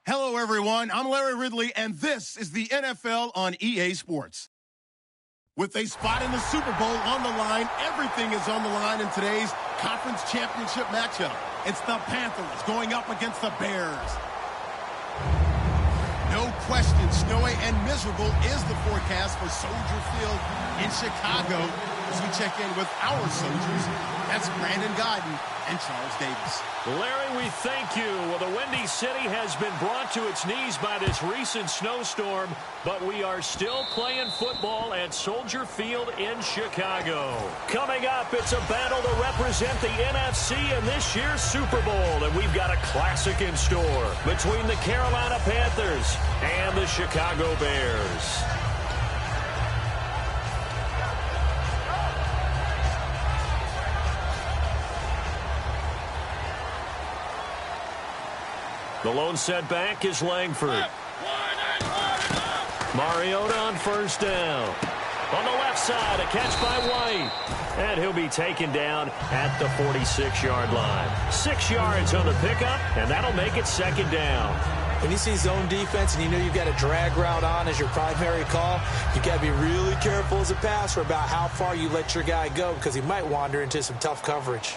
Hello, everyone. I'm Larry Ridley, and this is the NFL on EA Sports. With a spot in the Super Bowl on the line, everything is on the line in today's conference championship matchup. It's the Panthers going up against the Bears. No question, snowy and miserable is the forecast for Soldier Field in Chicago as we check in with our soldiers. That's Brandon Godden and Charles Davis. Larry, we thank you. Well, the Windy City has been brought to its knees by this recent snowstorm, but we are still playing football at Soldier Field in Chicago. Coming up, it's a battle to represent the NFC in this year's Super Bowl, and we've got a classic in store between the Carolina Panthers and the Chicago Bears. The lone setback is Langford. Mariota on first down. On the left side, a catch by White. And he'll be taken down at the 46-yard line. 6 yards on the pickup, and that'll make it second down. When you see zone defense and you know you've got a drag route on as your primary call, you've got to be really careful as a passer about how far you let your guy go because he might wander into some tough coverage.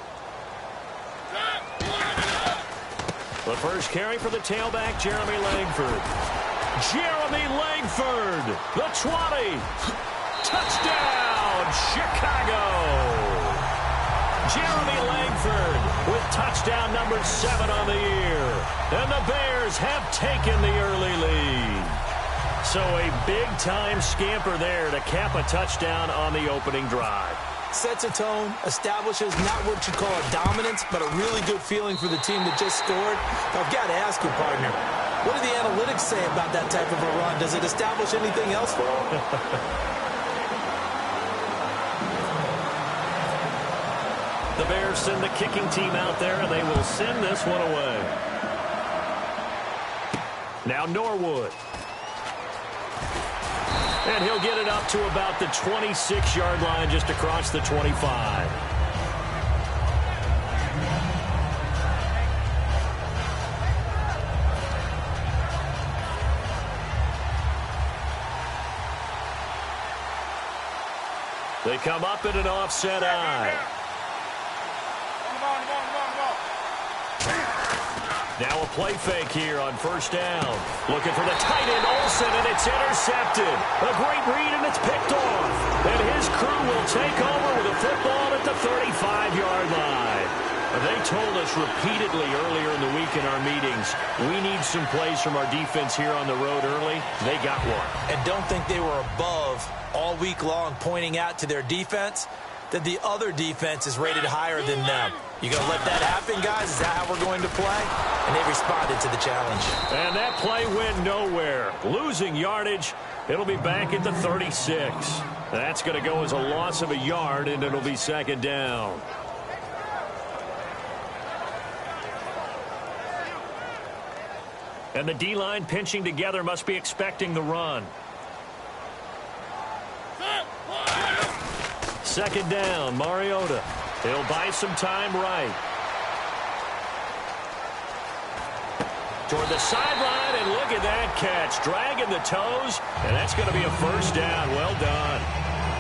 The first carry for the tailback, Jeremy Langford. Jeremy Langford, the 20. Touchdown, Chicago. Jeremy Langford with touchdown number 7 on the year. And the Bears have taken the early lead. So a big-time scamper there to cap a touchdown on the opening drive. Sets a tone, establishes not what you call a dominance, but a really good feeling for the team that just scored. I've got to ask you, partner, what do the analytics say about that type of a run? Does it establish anything else for them? The Bears send the kicking team out there, and they will send this one away. Now Norwood. And he'll get it up to about the 26-yard line just across the 25. They come up in an offset eye. Now a play fake here on first down. Looking for the tight end, Olsen, and it's intercepted. A great read, and it's picked off. And his crew will take over with a football at the 35-yard line. They told us repeatedly earlier in the week in our meetings, we need some plays from our defense here on the road early. They got one. And don't think they were above all week long pointing out to their defense that the other defense is rated higher than them. You going to let that happen, guys? Is that how we're going to play? And they responded to the challenge. And that play went nowhere. Losing yardage. It'll be back at the 36. That's going to go as a loss of a yard, and it'll be second down. And the D-line pinching together must be expecting the run. Second down, Mariota. He'll buy some time right. Toward the sideline, and look at that catch. Dragging the toes, and that's going to be a first down. Well done.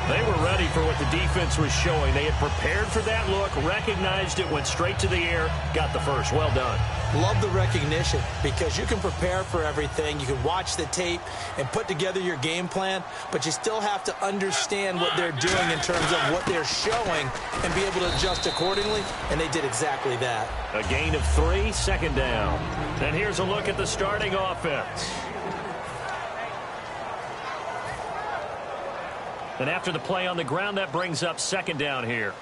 They were ready for what the defense was showing. They had prepared for that look, recognized it, went straight to the air, got the first. Well done. Love the recognition because you can prepare for everything. You can watch the tape and put together your game plan, but you still have to understand what they're doing in terms of what they're showing and be able to adjust accordingly, and they did exactly that. A gain of 3, second down. And here's a look at the starting offense. And after the play on the ground, that brings up second down here.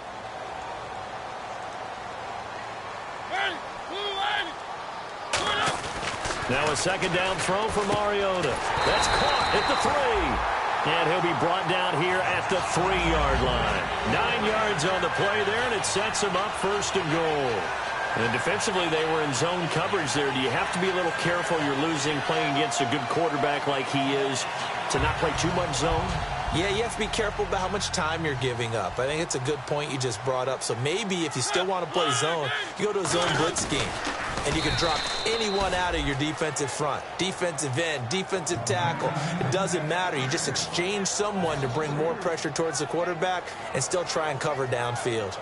Now a second down throw for Mariota. That's caught at the 3. And he'll be brought down here at the 3-yard line. 9 yards on the play there, and it sets him up first and goal. And defensively, they were in zone coverage there. Do you have to be a little careful? You're losing playing against a good quarterback like he is to not play too much zone? Yeah, you have to be careful about how much time you're giving up. I think it's a good point you just brought up. So maybe if you still want to play zone, you go to a zone blitz scheme. and you can drop anyone out of your defensive front. Defensive end, defensive tackle. It doesn't matter. You just exchange someone to bring more pressure towards the quarterback and still try and cover downfield.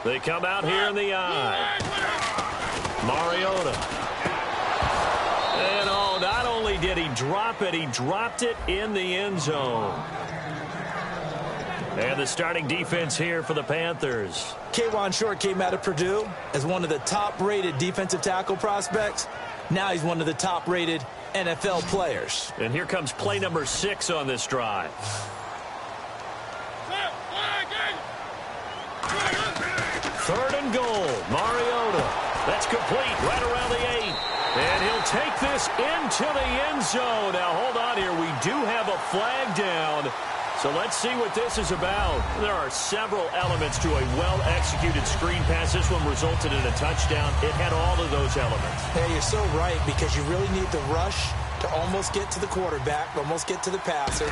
They come out here in the eye. Mariota. And oh, not only did he drop it, he dropped it in the end zone. And the starting defense here for the Panthers. K'Wan Short came out of Purdue as one of the top-rated defensive tackle prospects. Now he's one of the top-rated NFL players. And here comes play number 6 on this drive. Third and goal. Mariota. That's complete right around the 8. And he'll take this into the end zone. Now, hold on here. We do have a flag down. So let's see what this is about. There are several elements to a well-executed screen pass. This one resulted in a touchdown. It had all of those elements. Yeah, you're so right, because you really need the rush to almost get to the quarterback, almost get to the passer.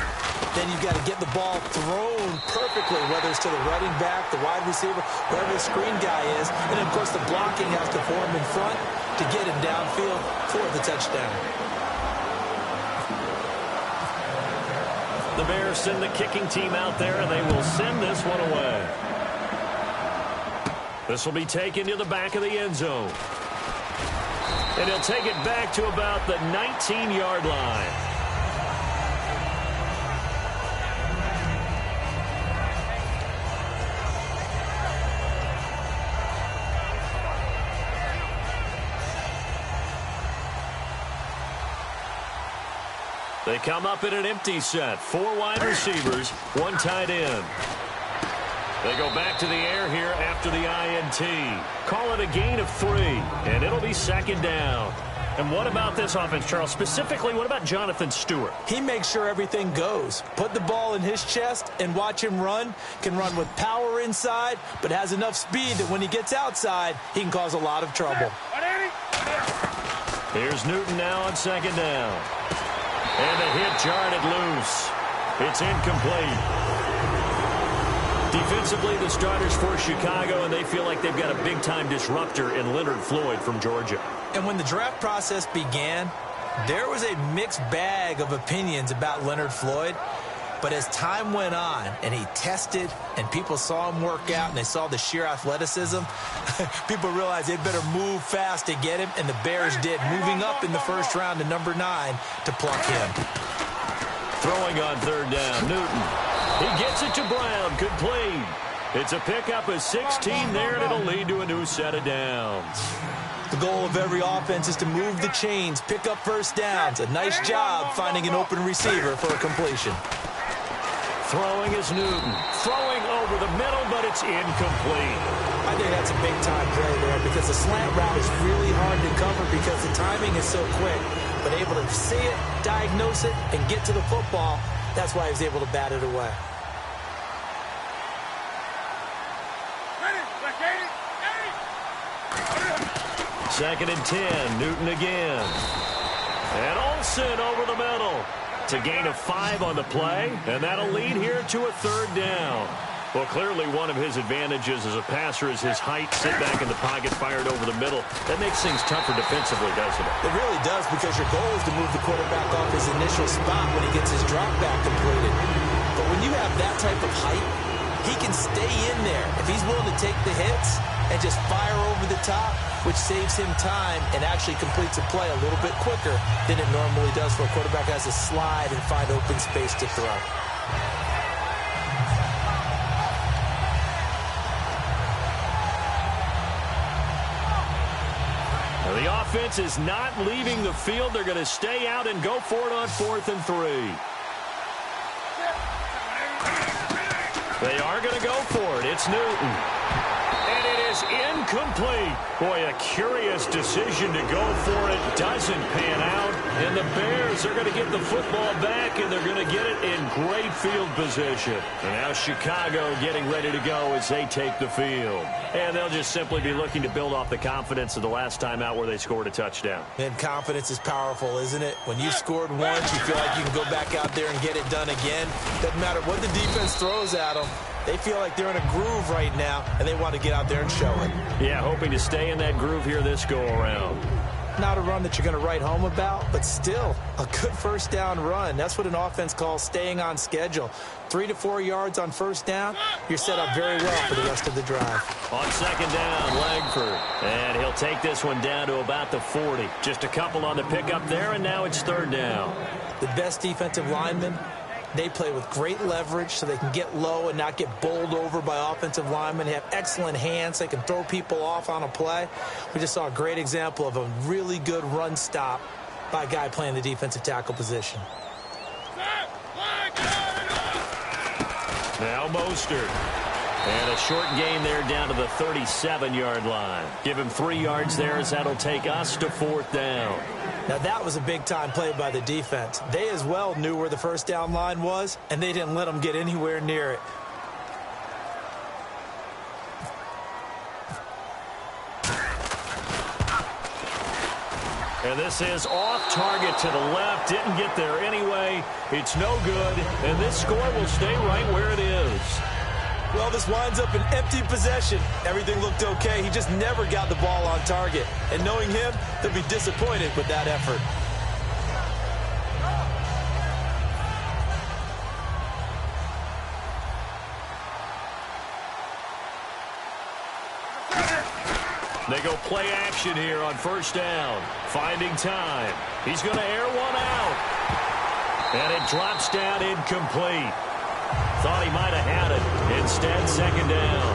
Then you've got to get the ball thrown perfectly, whether it's to the running back, the wide receiver, wherever the screen guy is. And, of course, the blocking has to form in front to get him downfield for the touchdown. The Bears send the kicking team out there, and they will send this one away. This will be taken to the back of the end zone. And he'll take it back to about the 19-yard line. They come up in an empty set. 4 wide receivers, 1 tight end. They go back to the air here after the INT. Call it a gain of 3, and it'll be second down. And what about this offense, Charles? Specifically, what about Jonathan Stewart? He makes sure everything goes. Put the ball in his chest and watch him run. Can run with power inside, but has enough speed that when he gets outside, he can cause a lot of trouble. Here's Newton now on second down. And the hit jarred it loose. It's incomplete. Defensively, the starters for Chicago, and they feel like they've got a big-time disruptor in Leonard Floyd from Georgia. And when the draft process began, there was a mixed bag of opinions about Leonard Floyd. But as time went on and he tested and people saw him work out and they saw the sheer athleticism, people realized they'd better move fast to get him, and the Bears did, moving up in the first round to number 9 to pluck him. Throwing on third down, Newton. He gets it to Brown, complete. It's a pickup of 16 there, and it'll lead to a new set of downs. The goal of every offense is to move the chains, pick up first downs. A nice job finding an open receiver for a completion. Throwing is Newton. Throwing over the middle, but it's incomplete. I think that's a big-time play there, because the slant route is really hard to cover because the timing is so quick. But able to see it, diagnose it, and get to the football, that's why he was able to bat it away. Second and 10, Newton again. And Olsen over the middle. It's a gain of 5 on the play, and that'll lead here to a third down. Well, clearly one of his advantages as a passer is his height. Sit back in the pocket, fired over the middle. That makes things tougher defensively, doesn't it? It really does, because your goal is to move the quarterback off his initial spot when he gets his drop back completed. But when you have that type of height, he can stay in there if he's willing to take the hits and just fire over the top, which saves him time and actually completes a play a little bit quicker than it normally does for a quarterback who has to slide and find open space to throw. Now, the offense is not leaving the field. They're going to stay out and go for it on 4th and 3. They are going to go for it. It's Newton. And it is incomplete. Boy, a curious decision to go for it. Doesn't pan out. And the Bears are going to get the football back, and they're going to get it in great field position. And now Chicago getting ready to go as they take the field. And they'll just simply be looking to build off the confidence of the last time out where they scored a touchdown. And confidence is powerful, isn't it? When you scored once, you feel like you can go back out there and get it done again. Doesn't matter what the defense throws at them. They feel like they're in a groove right now, and they want to get out there and show it. Yeah, hoping to stay in that groove here this go-around. Not a run that you're going to write home about, but still a good first down run. That's what an offense calls staying on schedule. 3 to 4 yards on first down, you're set up very well for the rest of the drive. On second down, Langford. And he'll take this one down to about the 40. Just a couple on the pickup there, and now it's third down. The best defensive linemen, they play with great leverage so they can get low and not get bowled over by offensive linemen. They have excellent hands. They can throw people off on a play. We just saw a great example of a really good run stop by a guy playing the defensive tackle position. Now Mostert. And a short gain there down to the 37-yard line. Give him 3 yards there as that'll take us to fourth down. Now, that was a big-time play by the defense. They as well knew where the first down line was, and they didn't let them get anywhere near it. And this is off target to the left. Didn't get there anyway. It's no good, and this score will stay right where it is. Well, this winds up an empty possession. Everything looked okay. He just never got the ball on target. And knowing him, they'll be disappointed with that effort. They go play action here on first down. Finding time. He's going to air one out. And it drops down incomplete. Thought he might have had it. Instead, second down.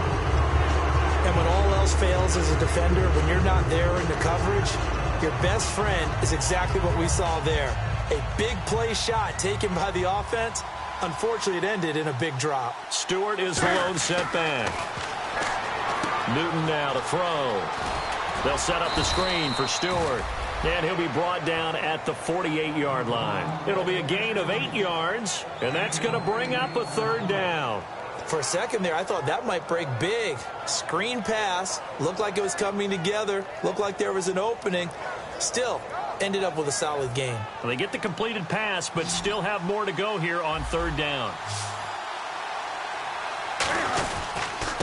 And when all else fails as a defender, when you're not there in the coverage, your best friend is exactly what we saw there. A big play shot taken by the offense. Unfortunately, it ended in a big drop. Stewart is the lone setback. Newton now to throw. They'll set up the screen for Stewart. And he'll be brought down at the 48-yard line. It'll be a gain of 8 yards, and that's going to bring up a third down. For a second there, I thought that might break big. Screen pass. Looked like it was coming together. Looked like there was an opening. Still, ended up with a solid gain. Well, they get the completed pass, but still have more to go here on third down.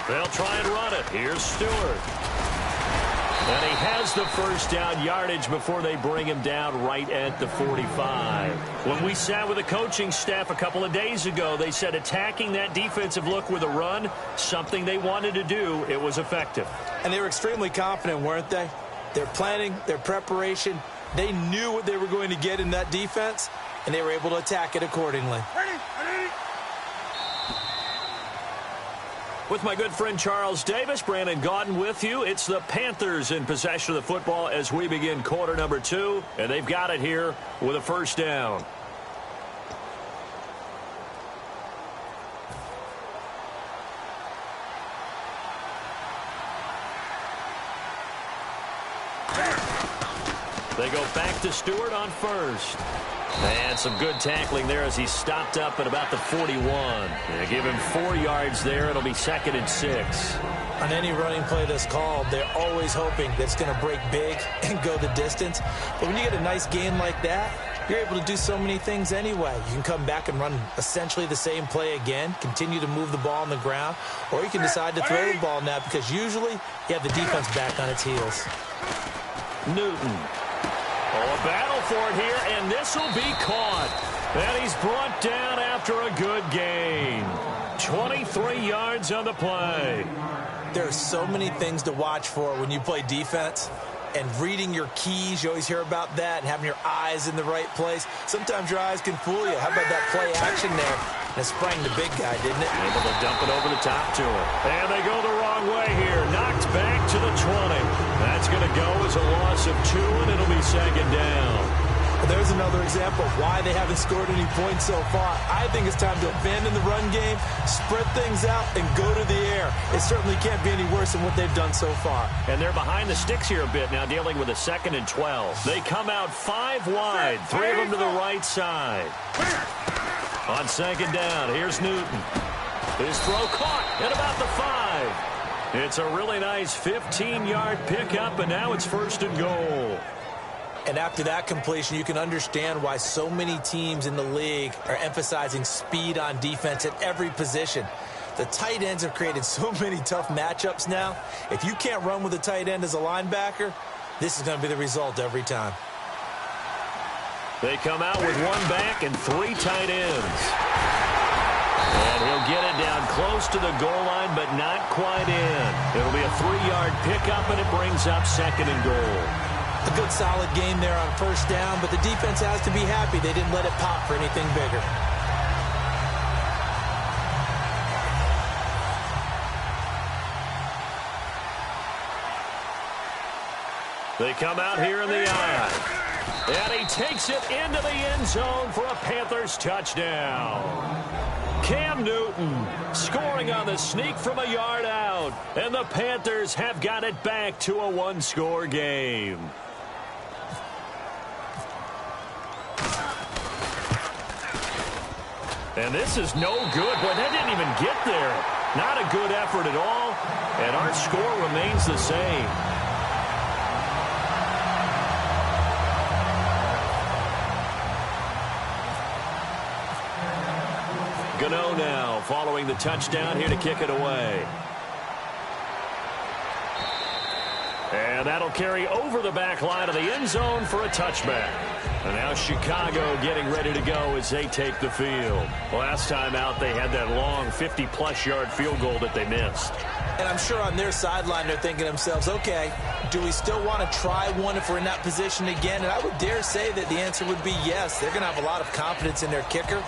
They'll try and run it. Here's Stewart. And he has the first down yardage before they bring him down right at the 45. When we sat with the coaching staff a couple of days ago, they said attacking that defensive look with a run, something they wanted to do. It was effective. And they were extremely confident, weren't they? Their planning, their preparation, they knew what they were going to get in that defense, and they were able to attack it accordingly. With my good friend Charles Davis, Brandon Gaudin with you. It's the Panthers in possession of the football as we begin quarter number 2. And they've got it here with a first down. They go back to Stewart on first. And some good tackling there as he stopped up at about the 41. They give him 4 yards there. It'll be 2nd and 6. On any running play that's called, they're always hoping that it's going to break big and go the distance. But when you get a nice gain like that, you're able to do so many things anyway. You can come back and run essentially the same play again, continue to move the ball on the ground, or you can decide to throw the ball now because usually you have the defense back on its heels. Newton. Oh, a battle for it here, and this will be caught. And he's brought down after a good gain. 23 yards on the play. There are so many things to watch for when you play defense. And reading your keys, you always hear about that, and having your eyes in the right place. Sometimes your eyes can fool you. How about that play action there? And it sprang the big guy, didn't it? Able to dump it over the top to him. And they go the wrong way here. Knocked back to the 20. That's going to go as a loss of 2, and it'll be 2nd down. There's another example of why they haven't scored any points so far. I think it's time to abandon the run game, spread things out, and go to the air. It certainly can't be any worse than what they've done so far. And they're behind the sticks here a bit now, dealing with a 2nd and 12. They come out 5 wide, 3 of them to the right side. On 2nd down, here's Newton. His throw caught at about the 5. It's a really nice 15-yard pickup, and now it's 1st and goal. And after that completion, you can understand why so many teams in the league are emphasizing speed on defense at every position. The tight ends have created so many tough matchups now. If you can't run with a tight end as a linebacker, this is going to be the result every time. They come out with 1 back and 3 tight ends. And he'll get it down close to the goal line, but not quite in. It'll be a 3-yard pickup, and it brings up 2nd and goal. A good solid game there on 1st down, but the defense has to be happy they didn't let it pop for anything bigger. They come out here in the eye. And he takes it into the end zone for a Panthers touchdown. Cam Newton scoring on the sneak from a yard out. And the Panthers have got it back to a 1-score game. And this is no good. Boy, that didn't even get there. Not a good effort at all. And our score remains the same. Gano now following the touchdown here to kick it away. And that'll carry over the back line of the end zone for a touchback. And now Chicago getting ready to go as they take the field. Last time out, they had that long 50-plus yard field goal that they missed. And I'm sure on their sideline they're thinking to themselves, okay, do we still want to try one if we're in that position again? And I would dare say that the answer would be yes. They're going to have a lot of confidence in their kicker.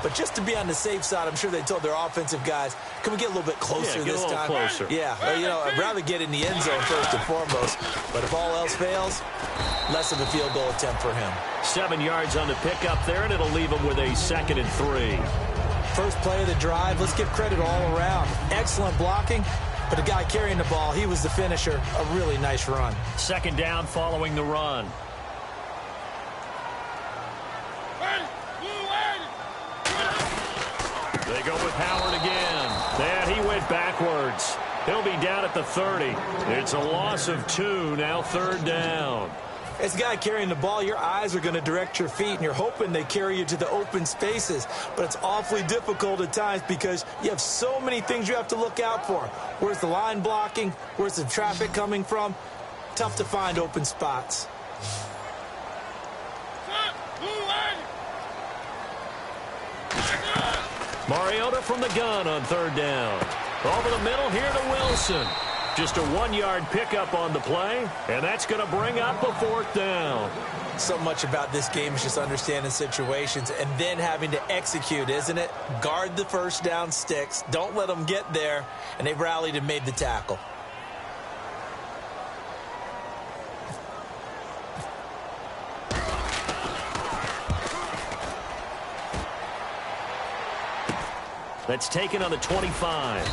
But just to be on the safe side, I'm sure they told their offensive guys, can we get a little bit closer this time? Closer. Yeah, you know, I'd rather get in the end zone first and foremost. But if all else fails, less of a field goal attempt for him. 7 yards on the pickup there, and it'll leave him with a 2nd and 3. First play of the drive, let's give credit all around. Excellent blocking, but the guy carrying the ball, he was the finisher. A really nice run. 2nd down following the run. They go with Howard again. And he went backwards. He'll be down at the 30. It's a loss of 2, now 3rd down. As a guy carrying the ball, your eyes are going to direct your feet, and you're hoping they carry you to the open spaces. But it's awfully difficult at times because you have so many things you have to look out for. Where's the line blocking? Where's the traffic coming from? Tough to find open spots. Mariota from the gun on 3rd down. Over the middle here to Wilson. Just a 1-yard pickup on the play, and that's going to bring up a 4th down. So much about this game is just understanding situations and then having to execute, isn't it? Guard the 1st down sticks. Don't let them get there, and they rallied and made the tackle. That's taken on the 25.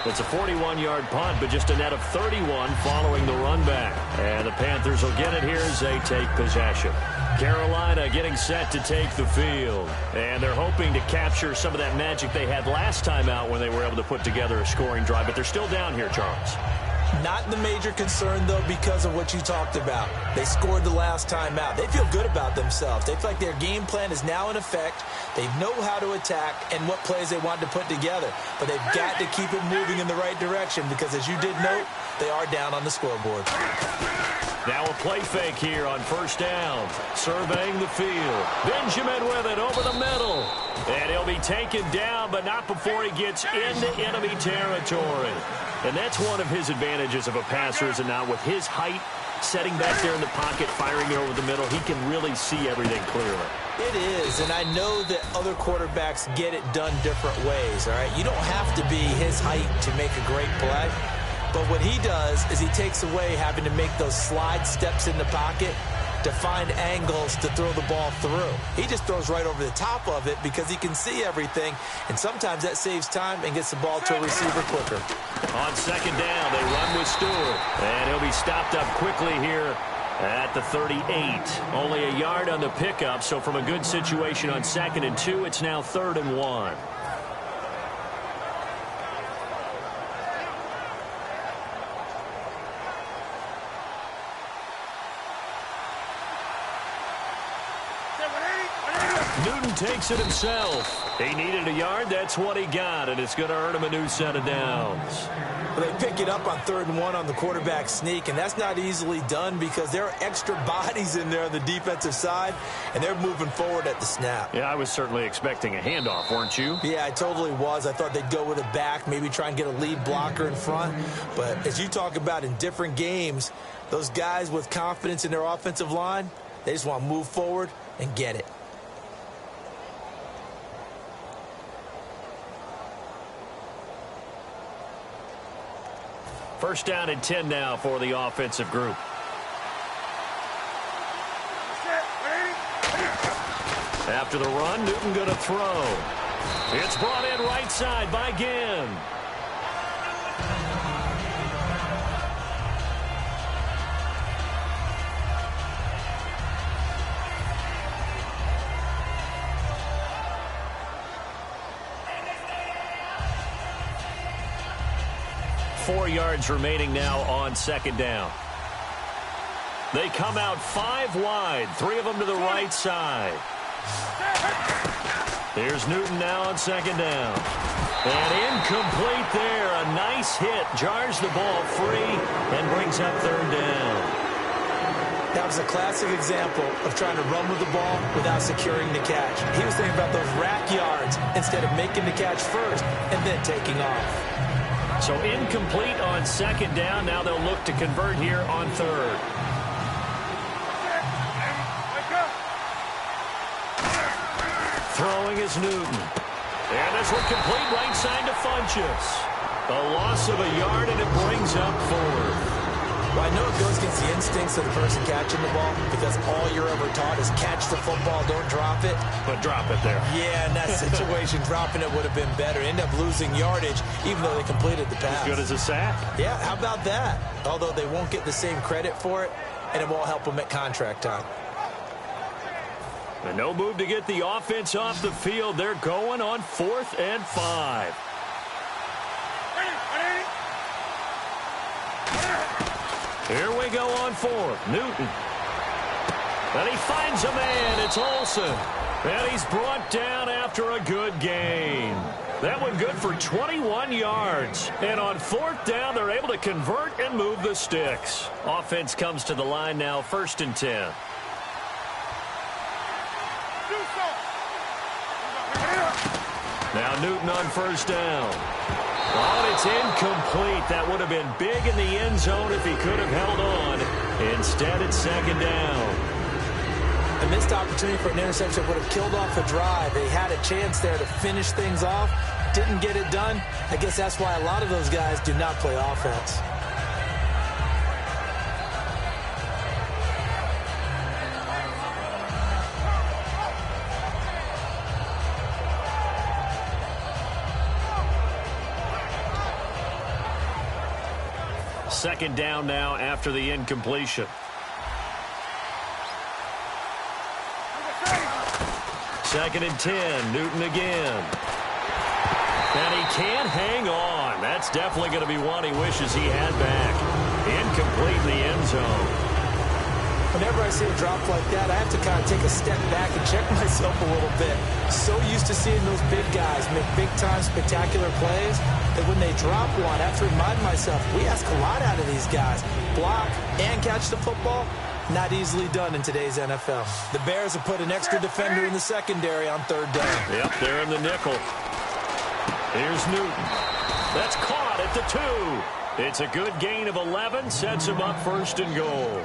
It's a 41-yard punt, but just a net of 31 following the run back. And the Panthers will get it here as they take possession. Carolina getting set to take the field. And they're hoping to capture some of that magic they had last time out when they were able to put together a scoring drive. But they're still down here, Charles. Not the major concern, though, because of what you talked about. They scored the last time out. They feel good about themselves. They feel like their game plan is now in effect. They know how to attack and what plays they want to put together. But they've got to keep it moving in the right direction because, as you did note, they are down on the scoreboard. Now a play fake here on 1st down. Surveying the field. Benjamin with it over the middle. And he'll be taken down, but not before he gets into enemy territory. And that's one of his advantages of a passer, is it not? With his height, setting back there in the pocket, firing it over the middle, he can really see everything clearly. It is, and I know that other quarterbacks get it done different ways, all right? You don't have to be his height to make a great play. But what he does is he takes away having to make those slide steps in the pocket to find angles to throw the ball through. He just throws right over the top of it because he can see everything, and sometimes that saves time and gets the ball to a receiver quicker. On second down, they run with Stewart, and he'll be stopped up quickly here at the 38. Only a yard on the pickup, so from a good situation on 2nd and 2, it's now 3rd and 1. Newton takes it himself. He needed a yard. That's what he got, and it's going to earn him a new set of downs. Well, they pick it up on 3rd and 1 on the quarterback sneak, and that's not easily done because there are extra bodies in there on the defensive side, and they're moving forward at the snap. Yeah, I was certainly expecting a handoff, weren't you? Yeah, I totally was. I thought they'd go with a back, maybe try and get a lead blocker in front. But as you talk about in different games, those guys with confidence in their offensive line, they just want to move forward and get it. First down and 10 now for the offensive group. After the run, Newton going to throw. It's brought in right side by Ginn. Four yards remaining now on second down. They come out 5 wide, 3 of them to the right side. Here's Newton now on second down. And incomplete there. A nice hit. Jars the ball free and brings up 3rd down. That was a classic example of trying to run with the ball without securing the catch. He was thinking about those rack yards instead of making the catch first and then taking off. So incomplete on second down. Now they'll look to convert here on 3rd. Throwing is Newton. And this one complete right side to Funchess. A loss of a yard, and it brings up 4th. Well, I know it goes against the instincts of the person catching the ball because all you're ever taught is catch the football, don't drop it. But drop it there. Yeah, in that situation, dropping it would have been better. End up losing yardage, even though they completed the pass. As good as a sack. Yeah, how about that? Although they won't get the same credit for it, and it won't help them at contract time. And no move to get the offense off the field. They're going on 4th and 5. Here we go on 4th. Newton. And he finds a man. It's Olsen. And he's brought down after a good gain. That one good for 21 yards. And on 4th down, they're able to convert and move the sticks. Offense comes to the line now, 1st and 10. Now Newton on 1st down. Oh, it's incomplete. That would have been big in the end zone if he could have held on. Instead, it's 2nd down. A missed opportunity for an interception would have killed off a drive. They had a chance there to finish things off. Didn't get it done. I guess that's why a lot of those guys do not play offense. Second down now after the incompletion. Second and 10. Newton again. And he can't hang on. That's definitely going to be one he wishes he had back. Incomplete in the end zone. Whenever I see a drop like that, I have to kind of take a step back and check myself a little bit. So used to seeing those big guys make big-time spectacular plays that when they drop one, I have to remind myself, we ask a lot out of these guys. Block and catch the football, not easily done in today's NFL. The Bears have put an extra defender in the secondary on 3rd down. Yep, they're in the nickel. Here's Newton. That's caught at the 2. It's a good gain of 11, sets him up first and goal.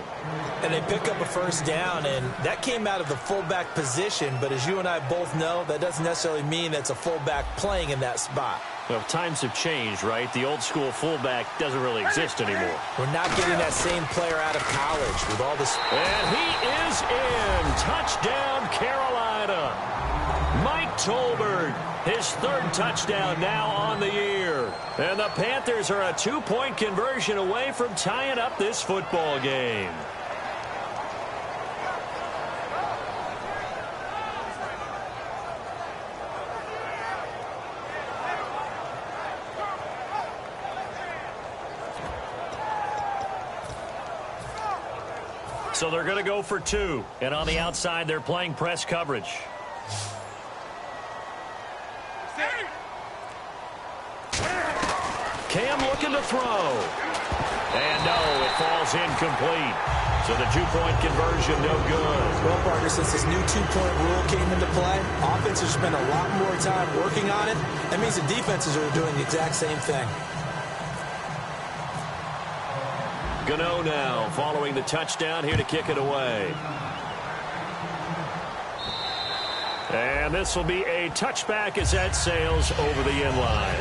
And they pick up a first down, and that came out of the fullback position, but as you and I both know, that doesn't necessarily mean that's a fullback playing in that spot. Well, times have changed, right? The old school fullback doesn't really exist anymore. We're not getting that same player out of college with all this. And he is in. Touchdown, Carolina. Mike Tolbert, his third touchdown now on the year. And the Panthers are a 2-point conversion away from tying up this football game. So they're going to go for 2. And on the outside, they're playing press coverage. Cam looking to throw. And no, it falls incomplete. So the 2-point conversion, no good. Well, partner, since this new 2-point rule came into play, offenses spend a lot more time working on it. That means the defenses are doing the exact same thing. Gano now following the touchdown here to kick it away. And this will be a touchback as that sails over the end line.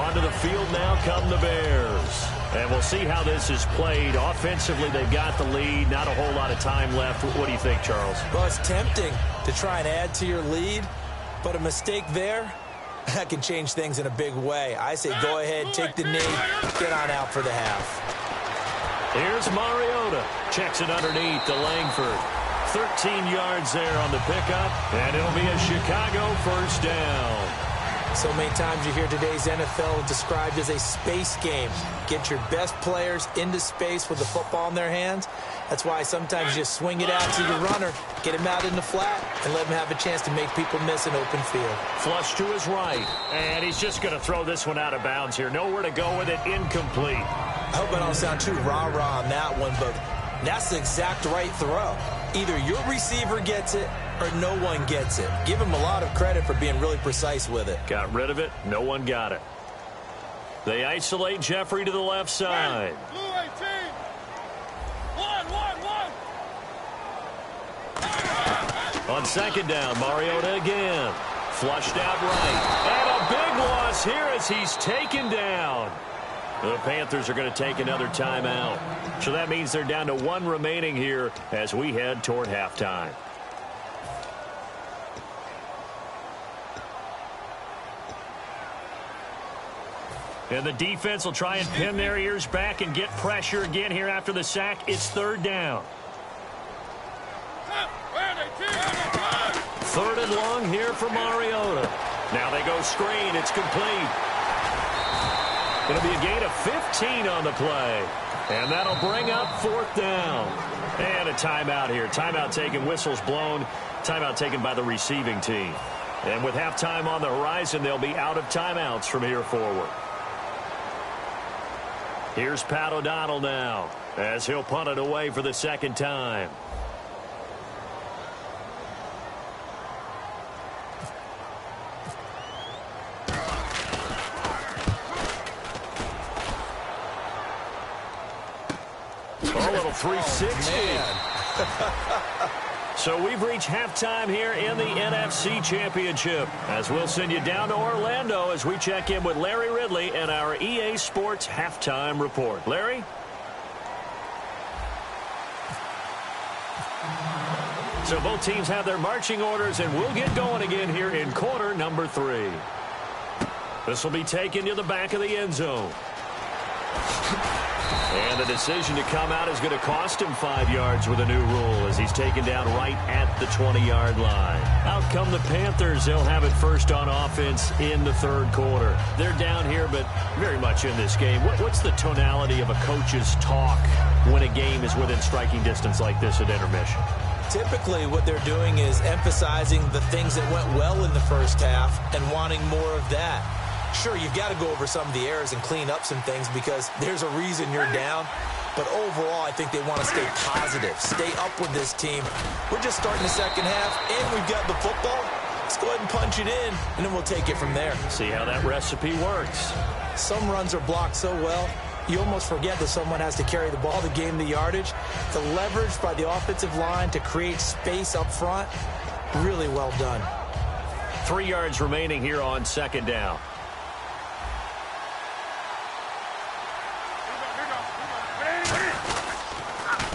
Onto the field now come the Bears. And we'll see how this is played. Offensively, they've got the lead. Not a whole lot of time left. What do you think, Charles? Well, it's tempting to try and add to your lead, but a mistake there, that can change things in a big way. I say go ahead, take the knee, get on out for the half. Here's Mariota. Checks it underneath to Langford. 13 yards there on the pickup, and it'll be a Chicago first down. So many times you hear today's NFL described as a space game. Get your best players into space with the football in their hands. That's why sometimes you just swing it out to your runner, get him out in the flat, and let him have a chance to make people miss an open field. Flush to his right, and he's just going to throw this one out of bounds here. Nowhere to go with it, incomplete. I hope I don't sound too rah-rah on that one, but that's the exact right throw. Either your receiver gets it or no one gets it. Give him a lot of credit for being really precise with it. Got rid of it. No one got it. They isolate Jeffrey to the left side. Blue 18. One. On second down, Mariota again. Flushed out right. And a big loss here as he's taken down. The Panthers are going to take another timeout. So that means they're down to 1 remaining here as we head toward halftime. And the defense will try and pin their ears back and get pressure again here after the sack. It's third down. Third and long here for Mariota. Now they go screen. It's complete. Going to be a gain of 15 on the play. And that'll bring up fourth down. And a timeout here. Timeout taken, whistles blown. Timeout taken by the receiving team. And with halftime on the horizon, they'll be out of timeouts from here forward. Here's Pat O'Donnell now as he'll punt it away for the second time. A little 360. So we've reached halftime here in the NFC Championship as we'll send you down to Orlando as we check in with Larry Ridley and our EA Sports Halftime Report. Larry? So both teams have their marching orders, and we'll get going again here in quarter number 3. This will be taken to the back of the end zone. And the decision to come out is going to cost him 5 yards with a new rule as he's taken down right at the 20-yard line. Out come the Panthers. They'll have it first on offense in the third quarter. They're down here, but very much in this game. What's the tonality of a coach's talk when a game is within striking distance like this at intermission? Typically, what they're doing is emphasizing the things that went well in the first half and wanting more of that. Sure, you've got to go over some of the errors and clean up some things because there's a reason you're down. But overall, I think they want to stay positive, stay up with this team. We're just starting the second half, and we've got the football. Let's go ahead and punch it in, and then we'll take it from there. See how that recipe works. Some runs are blocked so well, you almost forget that someone has to carry the ball to gain the yardage. The leverage by the offensive line to create space up front, really well done. 3 yards remaining here on second down.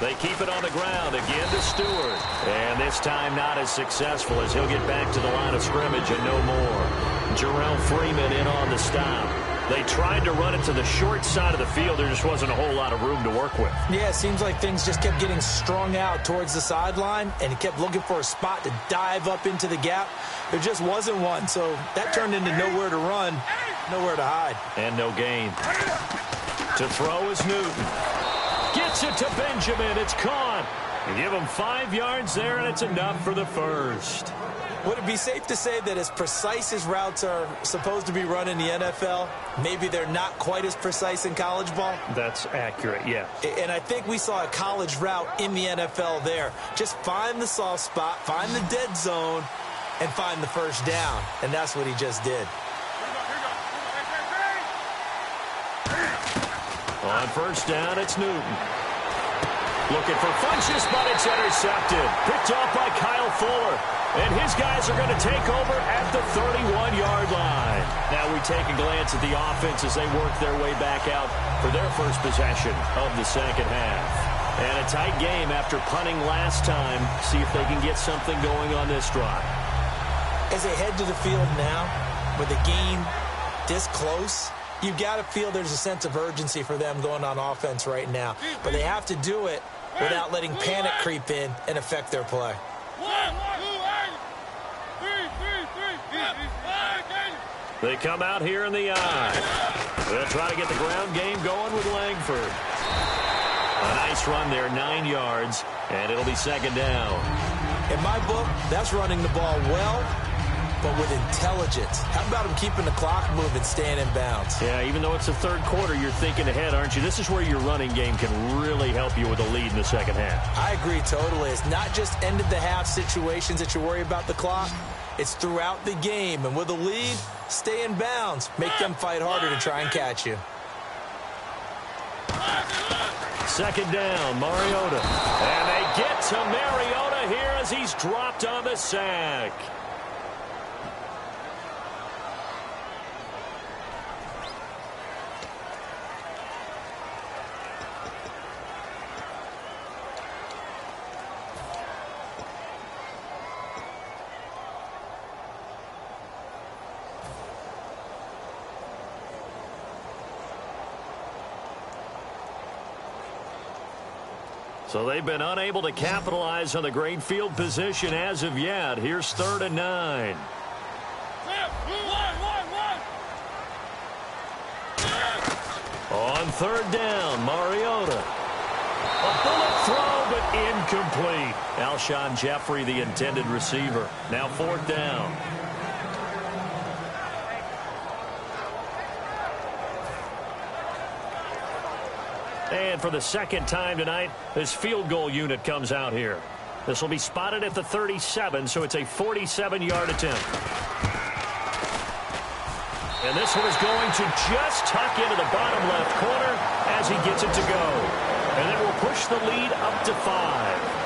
They keep it on the ground again to Stewart. And this time not as successful as he'll get back to the line of scrimmage and no more. Jarrell Freeman in on the stop. They tried to run it to the short side of the field. There just wasn't a whole lot of room to work with. Yeah, it seems like things just kept getting strung out towards the sideline, and he kept looking for a spot to dive up into the gap. There just wasn't one, so that turned into nowhere to run, nowhere to hide. And no gain. To throw is Newton. Gets it to Benjamin. It's caught. You give him 5 yards there, and it's enough for the first. Would it be safe to say that as precise as routes are supposed to be run in the NFL, maybe they're not quite as precise in college ball? That's accurate, yeah. And I think we saw a college route in the NFL there. Just find the soft spot, find the dead zone, and find the first down. And that's what he just did. On first down, it's Newton. Looking for Funchess, but it's intercepted. Picked off by Kyle Fuller. And his guys are going to take over at the 31-yard line. Now we take a glance at the offense as they work their way back out for their first possession of the second half. And a tight game after punting last time. See if they can get something going on this drive. As they head to the field now, with the game this close, you've got to feel there's a sense of urgency for them going on offense right now. But they have to do it without letting panic creep in and affect their play. They come out here in the eye. They'll try to get the ground game going with Langford. A nice run there, 9 yards, and it'll be second down. In my book, that's running the ball well, but with intelligence. How about him keeping the clock moving, staying in bounds? Yeah, even though it's the third quarter, you're thinking ahead, aren't you? This is where your running game can really help you with a lead in the second half. I agree totally. It's not just end-of-the-half situations that you worry about the clock. It's throughout the game. And with a lead, stay in bounds. Make them fight harder to try and catch you. Second down, Mariota. And they get to Mariota here as he's dropped on the sack. So they've been unable to capitalize on the great field position as of yet. Here's 3rd and 9. On 3rd down, Mariota. A bullet throw, but incomplete. Alshon Jeffrey, the intended receiver. Now 4th down. And for the second time tonight, this field goal unit comes out here. This will be spotted at the 37, so it's a 47-yard attempt. And this one is going to just tuck into the bottom left corner as he gets it to go. And it will push the lead up to 5.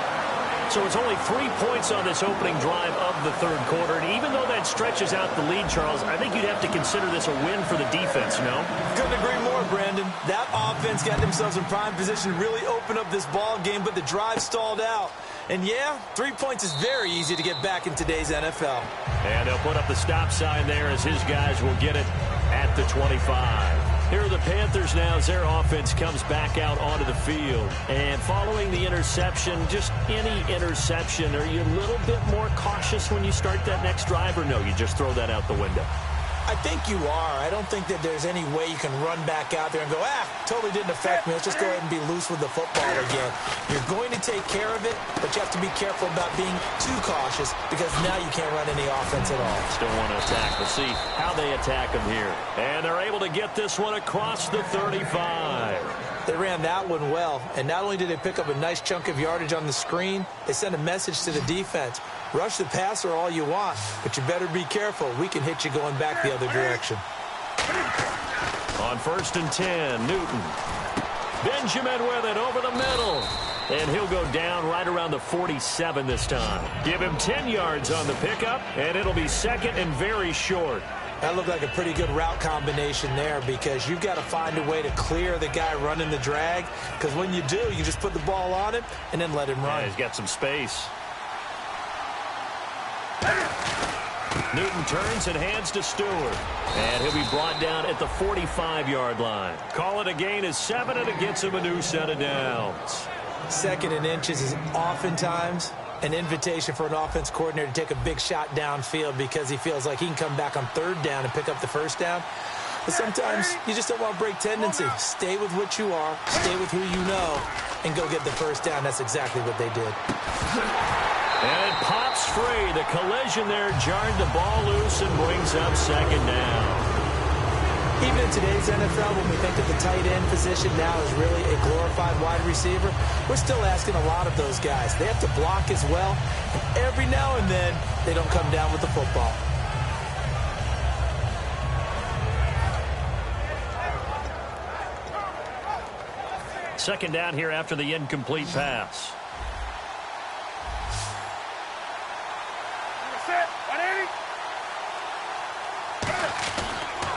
So it's only 3 points on this opening drive of the third quarter. And even though that stretches out the lead, Charles, I think you'd have to consider this a win for the defense, no? Couldn't agree more, Brandon. That offense got themselves in prime position to really open up this ball game, but the drive stalled out. And yeah, 3 points is very easy to get back in today's NFL. And they'll put up the stop sign there as his guys will get it at the 25. Here are the Panthers now as their offense comes back out onto the field. And following the interception, just any interception, are you a little bit more cautious when you start that next drive, or no, you just throw that out the window? I think you are. I don't think that there's any way you can run back out there and go, totally didn't affect me. Let's just go ahead and be loose with the football again. You're going to take care of it, but you have to be careful about being too cautious because now you can't run any offense at all. Still want to attack. We'll see how they attack them here. And they're able to get this one across the 35. They ran that one well, and not only did they pick up a nice chunk of yardage on the screen, they sent a message to the defense. Rush the passer all you want, but you better be careful. We can hit you going back the other direction. On 1st and 10, Newton. Benjamin with it over the middle. And he'll go down right around the 47 this time. Give him 10 yards on the pickup, and it'll be 2nd and very short. That looked like a pretty good route combination there because you've got to find a way to clear the guy running the drag, because when you do, you just put the ball on him and then let him run. Yeah, he's got some space. Newton turns and hands to Stewart. And he'll be brought down at the 45-yard line. Call it a gain of 7, and it gets him a new set of downs. 2nd and inches is oftentimes an invitation for an offense coordinator to take a big shot downfield because he feels like he can come back on 3rd down and pick up the 1st down. But sometimes you just don't want to break tendency. Stay with what you are, stay with who you know, and go get the 1st down. That's exactly what they did. And it pops free. The collision there jarred the ball loose and brings up 2nd down. Even in today's NFL, when we think that the tight end position now is really a glorified wide receiver, we're still asking a lot of those guys. They have to block as well, and every now and then, they don't come down with the football. Second down here after the incomplete pass.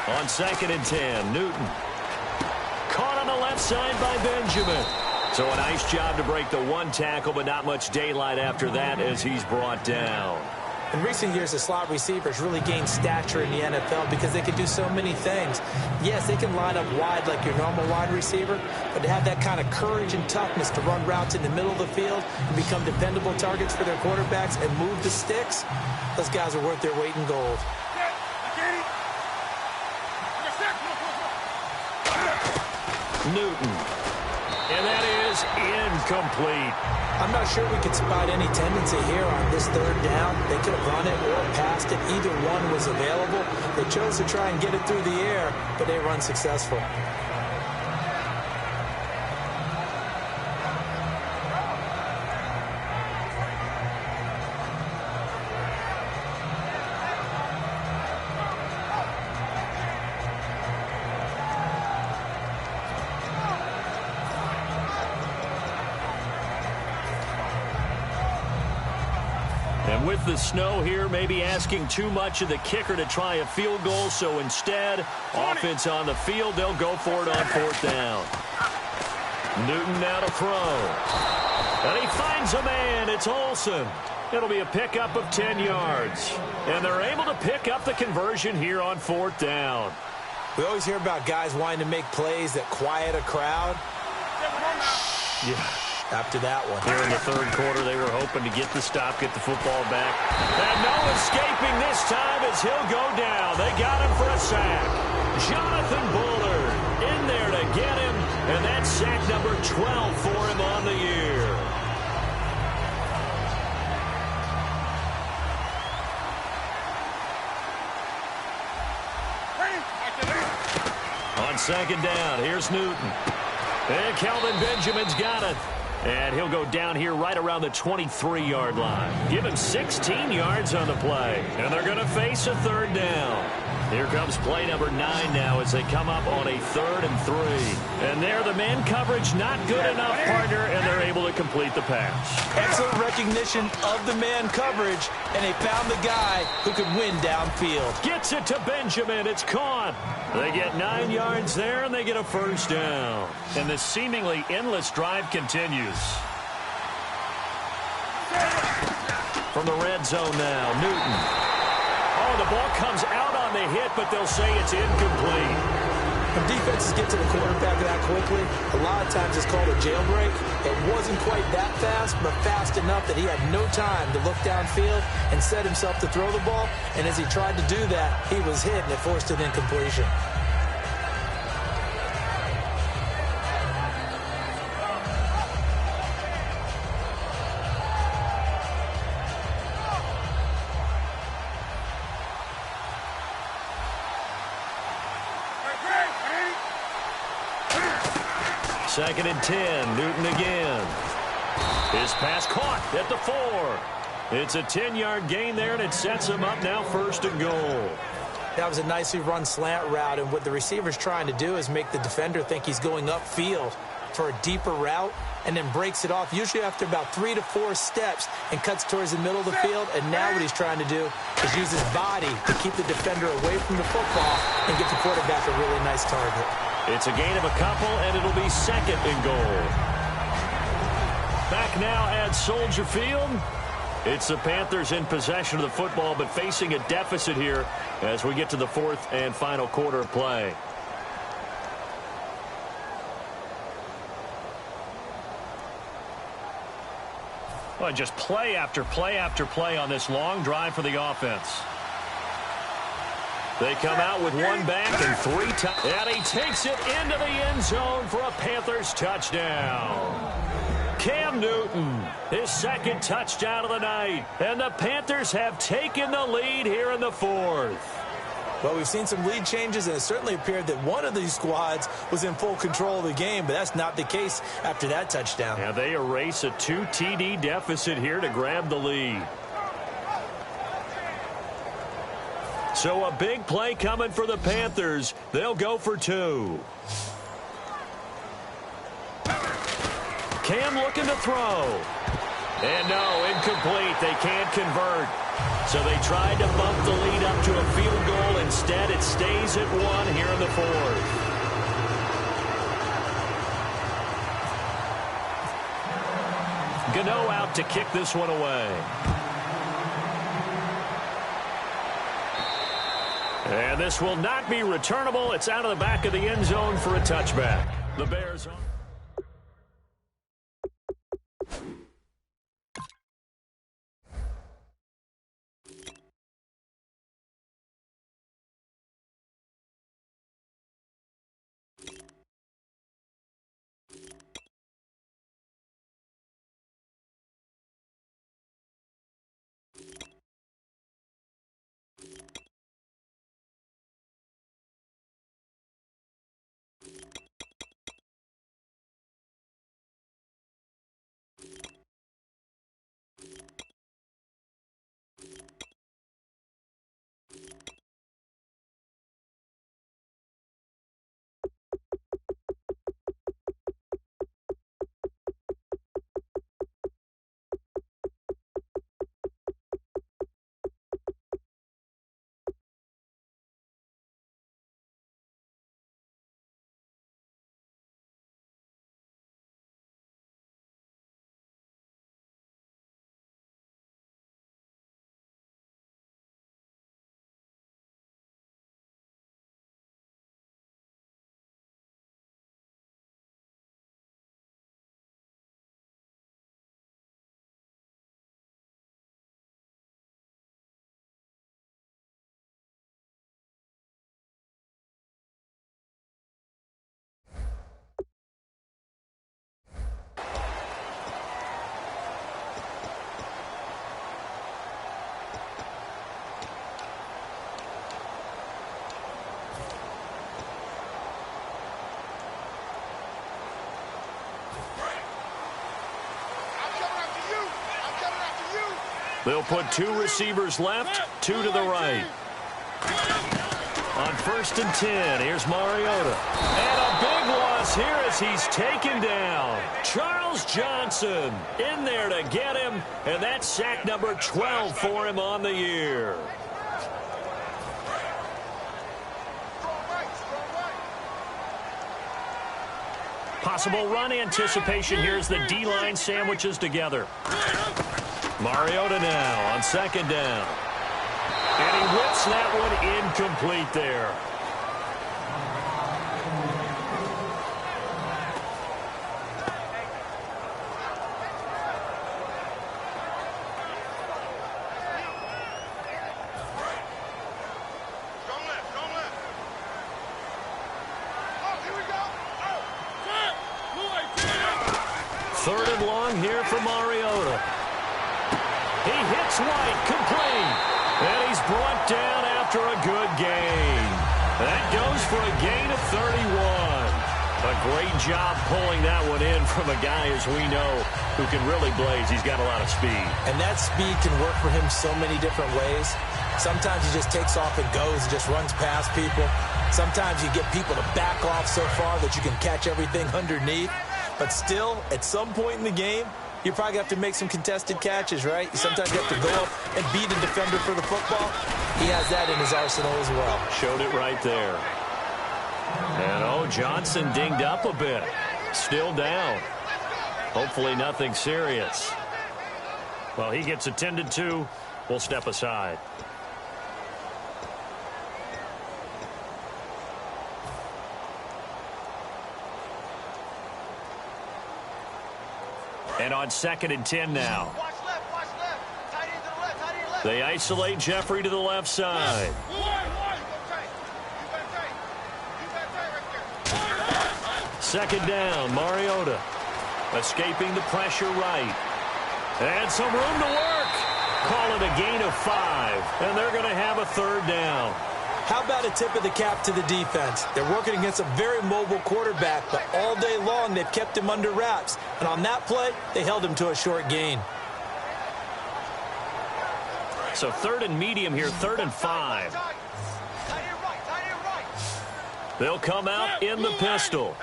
On 2nd and 10, Newton. Caught on the left side by Benjamin. So a nice job to break the 1 tackle, but not much daylight after that as he's brought down. In recent years, the slot receivers really gained stature in the NFL because they can do so many things. Yes, they can line up wide like your normal wide receiver, but to have that kind of courage and toughness to run routes in the middle of the field and become dependable targets for their quarterbacks and move the sticks, those guys are worth their weight in gold. Newton. And that is incomplete. I'm not sure we could spot any tendency here on this 3rd down. They could have run it or passed it. Either one was available. They chose to try and get it through the air, but they were unsuccessful. And with the snow here, maybe asking too much of the kicker to try a field goal. So instead, offense on the field, they'll go for it on 4th down. Newton now to throw. And he finds a man. It's Olsen. It'll be a pickup of 10 yards. And they're able to pick up the conversion here on 4th down. We always hear about guys wanting to make plays that quiet a crowd. Yeah. After that one. Here in the 3rd quarter, they were hoping to get the stop, get the football back. And no escaping this time as he'll go down. They got him for a sack. Jonathan Bullard in there to get him, and that's sack number 12 for him on the year. On 2nd down, here's Newton. And Kelvin Benjamin's got it. And he'll go down here right around the 23-yard line. Give him 16 yards on the play. And they're going to face a 3rd down. Here comes play number 9 now as they come up on a 3rd and 3. And there the man coverage not good enough, partner, and they're able to complete the pass. Excellent recognition of the man coverage, and they found the guy who could win downfield. Gets it to Benjamin. It's caught. They get 9 yards there, and they get a 1st down. And the seemingly endless drive continues. From the red zone now, Newton. Oh, the ball comes out on the hit, but they'll say it's incomplete. When defenses get to the quarterback that quickly, a lot of times it's called a jailbreak. It wasn't quite that fast, but fast enough that he had no time to look downfield and set himself to throw the ball. And as he tried to do that, he was hit, and it forced an incompletion. Second and 10, Newton again. His pass caught at the 4. It's a 10-yard gain there, and it sets him up now 1st and goal. That was a nicely run slant route, and what the receiver's trying to do is make the defender think he's going upfield for a deeper route, and then breaks it off, usually after about 3 to 4 steps, and cuts towards the middle of the field. And now what he's trying to do is use his body to keep the defender away from the football and get the quarterback a really nice target. It's a gain of a couple, and it'll be 2nd and goal. Back now at Soldier Field. It's the Panthers in possession of the football, but facing a deficit here as we get to the 4th and final quarter of play. Well, just play after play after play on this long drive for the offense. They come out with one back and 3 times. And he takes it into the end zone for a Panthers touchdown. Cam Newton, his 2nd touchdown of the night. And the Panthers have taken the lead here in the 4th. Well, we've seen some lead changes, and it certainly appeared that one of these squads was in full control of the game, but that's not the case after that touchdown. Yeah, they erase a 2 TD deficit here to grab the lead. So a big play coming for the Panthers. They'll go for 2. Cam looking to throw. And no, incomplete. They can't convert. So they tried to bump the lead up to a field goal. Instead, it stays at 1 here in the 4th. Gano out to kick this one away. And this will not be returnable. It's out of the back of the end zone for a touchback. The Bears on. They'll put 2 receivers left, 2 to the right. On 1st and 10, here's Mariota. And a big loss here as he's taken down. Charles Johnson in there to get him, and that's sack number 12 for him on the year. Possible run anticipation here as the D-line sandwiches together. Mariota now on 2nd down. And he whips that one incomplete there. Strong left. Oh, here we go. 3rd and long here for Mariota. He hits White, complete. And he's brought down after a good gain. That goes for a gain of 31. A great job pulling that one in from a guy, as we know, who can really blaze. He's got a lot of speed. And that speed can work for him so many different ways. Sometimes he just takes off and goes and just runs past people. Sometimes you get people to back off so far that you can catch everything underneath. But still, at some point in the game, you probably have to make some contested catches, right? You sometimes have to go up and beat a defender for the football. He has that in his arsenal as well. Showed it right there. And, Johnson dinged up a bit. Still down. Hopefully nothing serious. Well, he gets attended to. We'll step aside. And on 2nd and 10 now. Watch left, watch left. Tight end to the left, tight end left. They isolate Jeffrey to the left side. Second down, Mariota. Escaping the pressure right. And some room to work. Call it a gain of 5. And they're going to have a 3rd down. How about a tip of the cap to the defense? They're working against a very mobile quarterback, but all day long they've kept him under wraps. And on that play, they held him to a short gain. So 3rd and medium here, 3rd and 5. They'll come out in the pistol.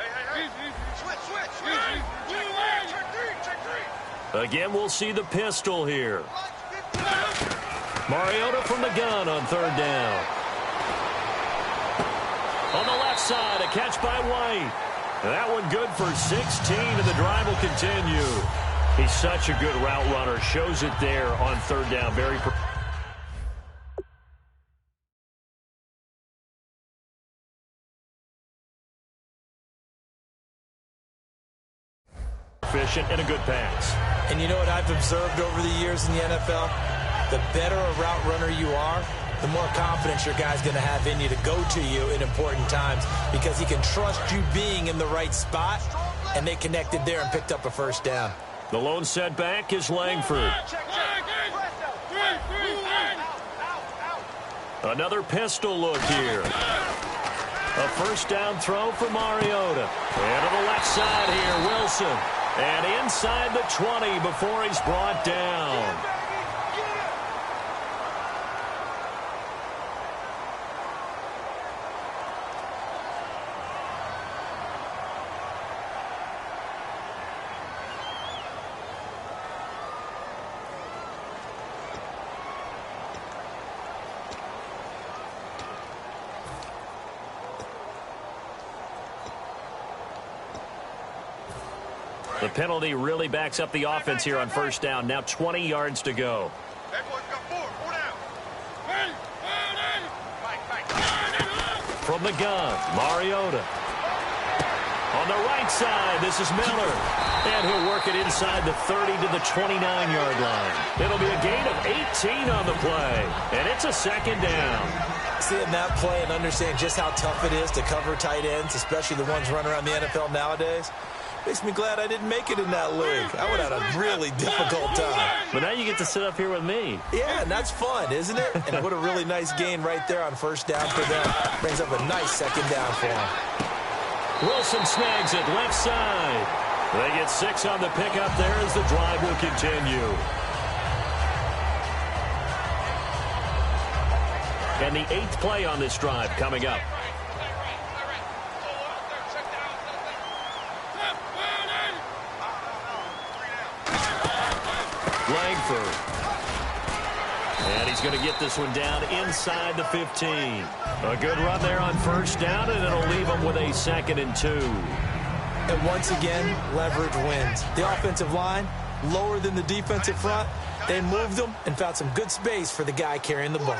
Again, we'll see the pistol here. Mariota from the gun on 3rd down. On the left side, a catch by White. That one good for 16, and the drive will continue. He's such a good route runner. Shows it there on 3rd down. Very efficient and a good pass. And you know what I've observed over the years in the NFL? The better a route runner you are, the more confidence your guy's going to have in you to go to you in important times because he can trust you being in the right spot, and they connected there and picked up a 1st down. The lone setback is Langford. Another pistol look here. A 1st down throw for Mariota. And to the left side here, Wilson. And inside the 20 before he's brought down. The penalty really backs up the offense here on 1st down. Now 20 yards to go. From the gun, Mariota. On the right side, this is Miller. And he'll work it inside the 30 to the 29-yard line. It'll be a gain of 18 on the play. And it's a 2nd down. Seeing that play and understanding just how tough it is to cover tight ends, especially the ones running around the NFL nowadays, makes me glad I didn't make it in that league. I would have had a really difficult time. But now you get to sit up here with me. Yeah, and that's fun, isn't it? And what a really nice gain right there on 1st down for them. Brings up a nice 2nd down for them. Wilson snags it left side. They get 6 on the pickup there as the drive will continue. And the 8th play on this drive coming up. Langford. And he's going to get this one down inside the 15. A good run there on 1st down, and it'll leave him with a 2nd and 2. And once again, leverage wins. The offensive line, lower than the defensive front. They moved them and found some good space for the guy carrying the ball.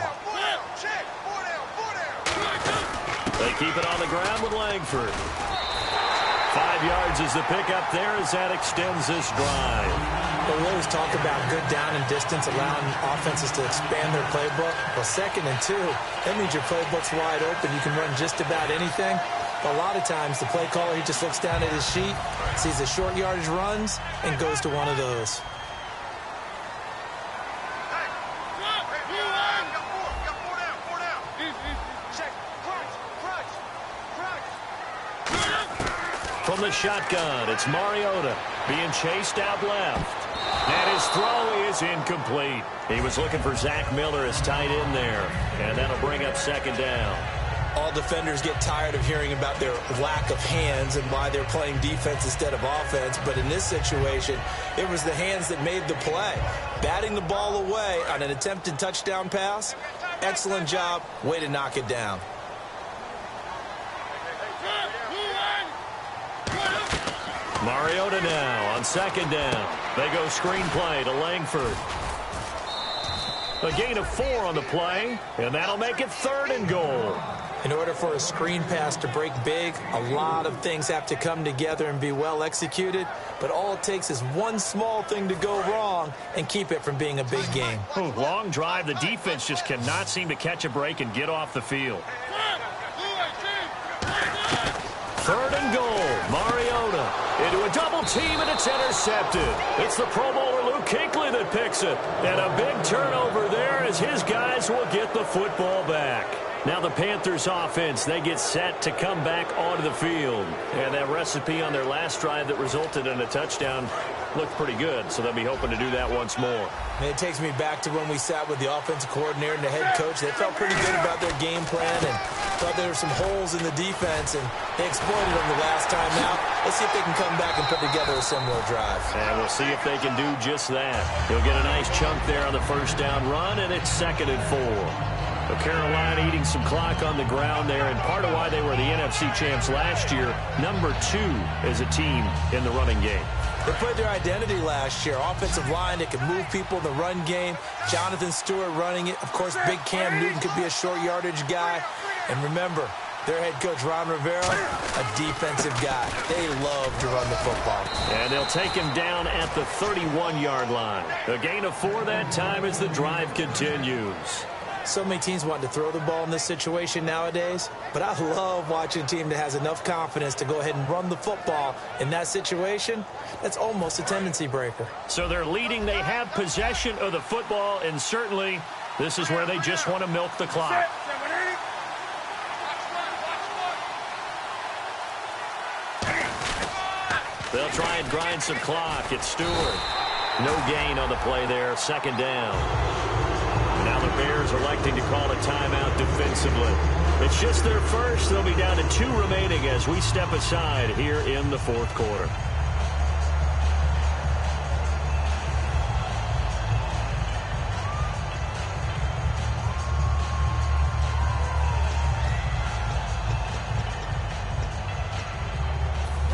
They keep it on the ground with Langford. 5 yards is the pickup there as that extends this drive. But we always talk about good down and distance, allowing offenses to expand their playbook. Well, 2nd and 2, that means your playbook's wide open. You can run just about anything. But a lot of times, the play caller, he just looks down at his sheet, sees the short yardage runs, and goes to one of those. from the shotgun. It's Mariota being chased out left. And his throw is incomplete. He was looking for Zach Miller as tight end there. And that'll bring up second down. All defenders get tired of hearing about their lack of hands and why they're playing defense instead of offense. But in this situation, it was the hands that made the play. Batting the ball away on an attempted touchdown pass. Excellent job. Way to knock it down. Mariota now on second down. They go screenplay to Langford. A gain of 4 on the play, and that'll make it 3rd and goal. In order for a screen pass to break big, a lot of things have to come together and be well executed. But all it takes is one small thing to go wrong and keep it from being a big game. Ooh, long drive. The defense just cannot seem to catch a break and get off the field. 3rd and goal. Mariota into a double team, and it's intercepted. It's the Pro Bowler Luke Kuechly that picks it. And a big turnover there as his guys will get the football back. Now the Panthers offense, they get set to come back onto the field. And that recipe on their last drive that resulted in a touchdown looked pretty good, so they'll be hoping to do that once more. And it takes me back to when we sat with the offensive coordinator and the head coach. They felt pretty good about their game plan and thought there were some holes in the defense, and they exploited them the last time out. Let's see if they can come back and put together a similar drive. And we'll see if they can do just that. He'll get a nice chunk there on the first down run, and it's 2nd and 4. Carolina eating some clock on the ground there, and part of why they were the NFC champs last year, number 2 as a team in the running game. They played their identity last year. Offensive line that could move people in the run game. Jonathan Stewart running it. Of course, big Cam Newton could be a short yardage guy. And remember, their head coach, Ron Rivera, a defensive guy. They love to run the football. And they'll take him down at the 31-yard line. A gain of 4 that time as the drive continues. So many teams want to throw the ball in this situation nowadays, but I love watching a team that has enough confidence to go ahead and run the football in that situation. That's almost a tendency breaker. So they're leading. They have possession of the football, and certainly this is where they just want to milk the clock. They'll try and grind some clock. It's Stewart. No gain on the play there. 2nd down. Now the Bears electing to call a timeout defensively. It's just their first. They'll be down to 2 remaining as we step aside here in the 4th quarter.